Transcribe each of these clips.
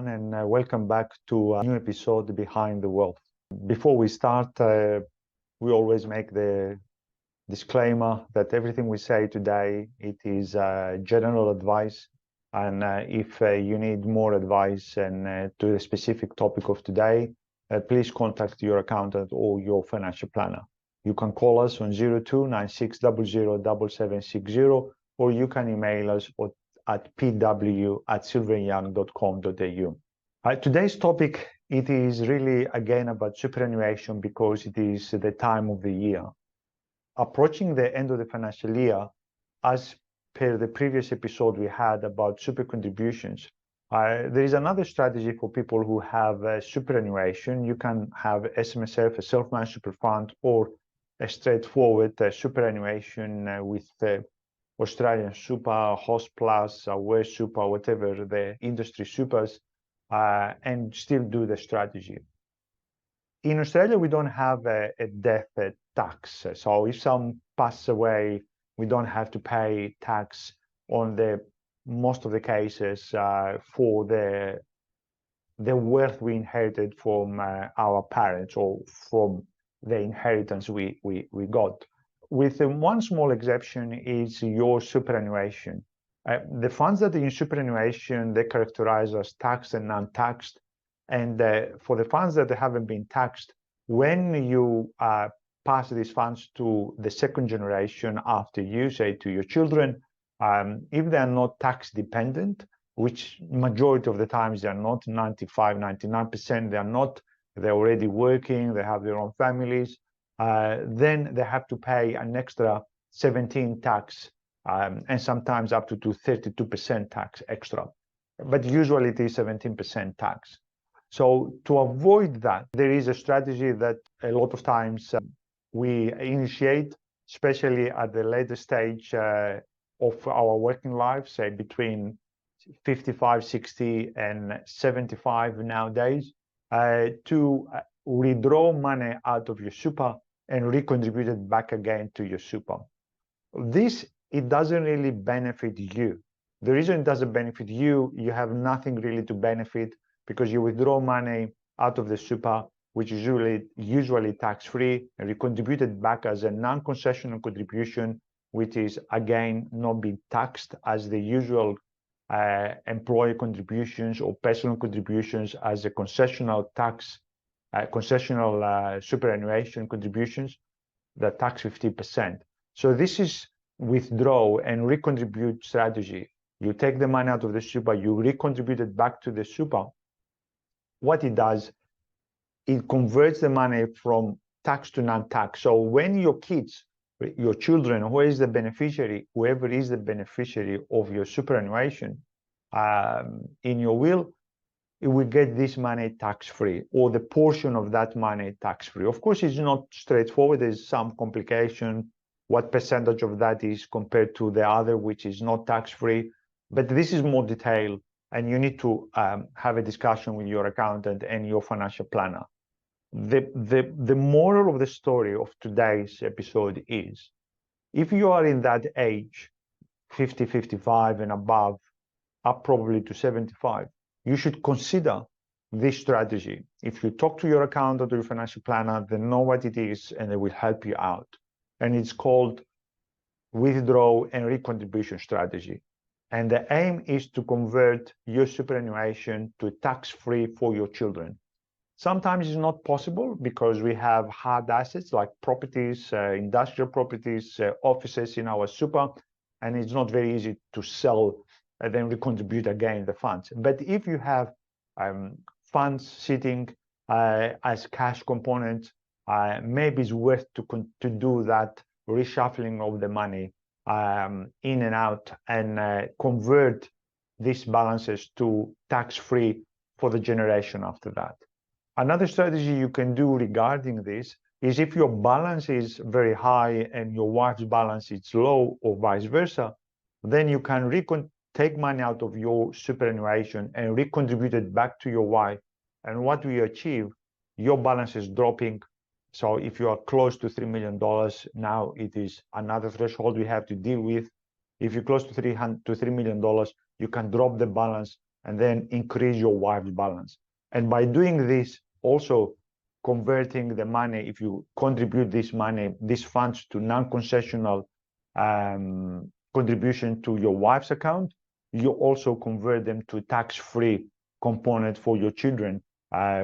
everyone, and welcome back to a new episode Behind the Wealth. Before we start, we always make the disclaimer that everything we say today, it is general advice, and if you need more advice and to the specific topic of today, please contact your accountant or your financial planner. You can call us on 0296007760, or you can email us at pw@silveryoung.com.au. Today's topic, it is really again about superannuation because it is the time of the year. Approaching the end of the financial year, as per the previous episode we had about super contributions, there is another strategy for people who have superannuation. You can have SMSF, a self-managed super fund, or a straightforward superannuation with Australian Super, Host Plus, Aware Super, whatever the industry supers, and still do the strategy. In Australia, we don't have a death tax. So if someone passes away, we don't have to pay tax on the most of the cases for the wealth we inherited from our parents or from the inheritance we got. With one small exception is your superannuation. The funds that are in superannuation, they characterize as taxed and non-taxed. And for the funds that haven't been taxed, when you pass these funds to the second generation after you, say to your children, if they are not tax dependent, which majority of the times they are not, 99%, they are not, they're already working, they have their own families, then they have to pay an extra 17 tax, and sometimes up to 32% tax extra. But usually it is 17% tax. So to avoid that, there is a strategy that a lot of times we initiate, especially at the later stage of our working life, say between 55, 60, and 75 nowadays, to withdraw money out of your super and recontribute it back again to your super. This, it doesn't really benefit you. The reason it doesn't benefit you, you have nothing really to benefit because you withdraw money out of the super, which is usually tax-free, and recontribute it back as a non-concessional contribution, which is again not being taxed as the usual employee contributions or personal contributions as a concessional tax, concessional superannuation contributions that tax 50%. So this is withdraw and recontribute strategy. You take the money out of the super, you recontribute it back to the super. What it does, it converts the money from tax to non-tax. So when your kids, your children, whoever is the beneficiary of your superannuation in your will, it will get this money tax-free, or the portion of that money tax-free. Of course, it's not straightforward. There's some complication, what percentage of that is compared to the other, which is not tax-free. But this is more detailed, and you need to have a discussion with your accountant and your financial planner. The moral of the story of today's episode is, if you are in that age, 50, 55 and above, up probably to 75, you should consider this strategy. If you talk to your accountant or your financial planner, they know what it is and they will help you out. And it's called withdraw and recontribution strategy. And the aim is to convert your superannuation to tax-free for your children. Sometimes it's not possible because we have hard assets like properties, industrial properties, offices in our super, and it's not very easy to sell and then recontribute again the funds. But if you have funds sitting as cash components, maybe it's worth to do that reshuffling of the money in and out and convert these balances to tax-free for the generation after that. Another strategy you can do regarding this is if your balance is very high and your wife's balance is low, or vice versa, then you can take money out of your superannuation and recontribute it back to your wife. And what we achieve, your balance is dropping. So if you are close to $3 million, now it is another threshold we have to deal with. If you're close to $3 million, you can drop the balance and then increase your wife's balance. And by doing this, also converting the money, if you contribute this money, these funds to non-concessional contribution to your wife's account, you also convert them to tax-free component for your children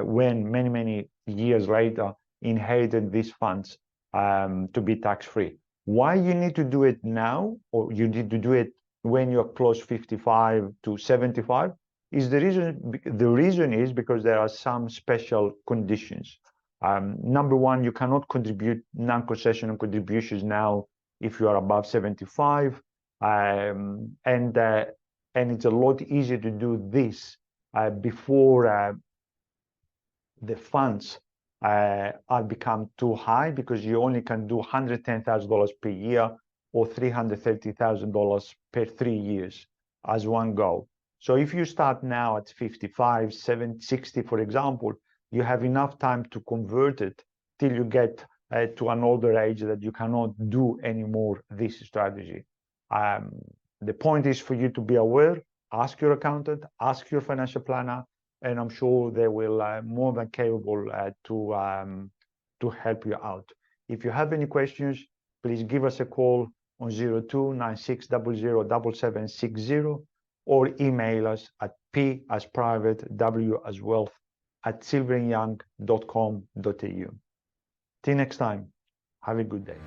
when many years later inherited these funds to be tax-free. Why you need to do it now, or you need to do it when you're close 55 to 75, is the reason is because there are some special conditions. Number one, you cannot contribute non-concessional contributions now if you are above 75, and it's a lot easier to do this before the funds are become too high, because you only can do $110,000 per year or $330,000 per 3 years as one go. So if you start now at 55, 70, 60, for example, you have enough time to convert it till you get to an older age that you cannot do anymore this strategy. The point is for you to be aware, ask your accountant, ask your financial planner, and I'm sure they will more than capable to help you out. If you have any questions, please give us a call on 0296007760 or email us at p@silverandyoung.com.au. Till next time, have a good day.